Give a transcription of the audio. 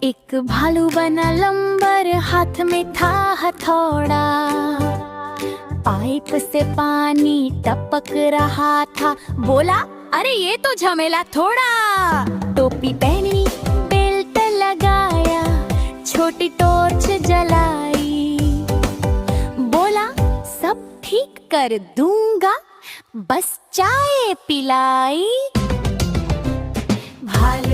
एक भालू बना लंबर, हाथ में था हथौड़ा। पाइप से पानी टपक रहा था, बोला अरे ये तो झमेला थोड़ा। टोपी पहनी, बेल्ट लगाया, छोटी टॉर्च जलाई। बोला सब ठीक कर दूंगा, बस चाय पिलाई। भालू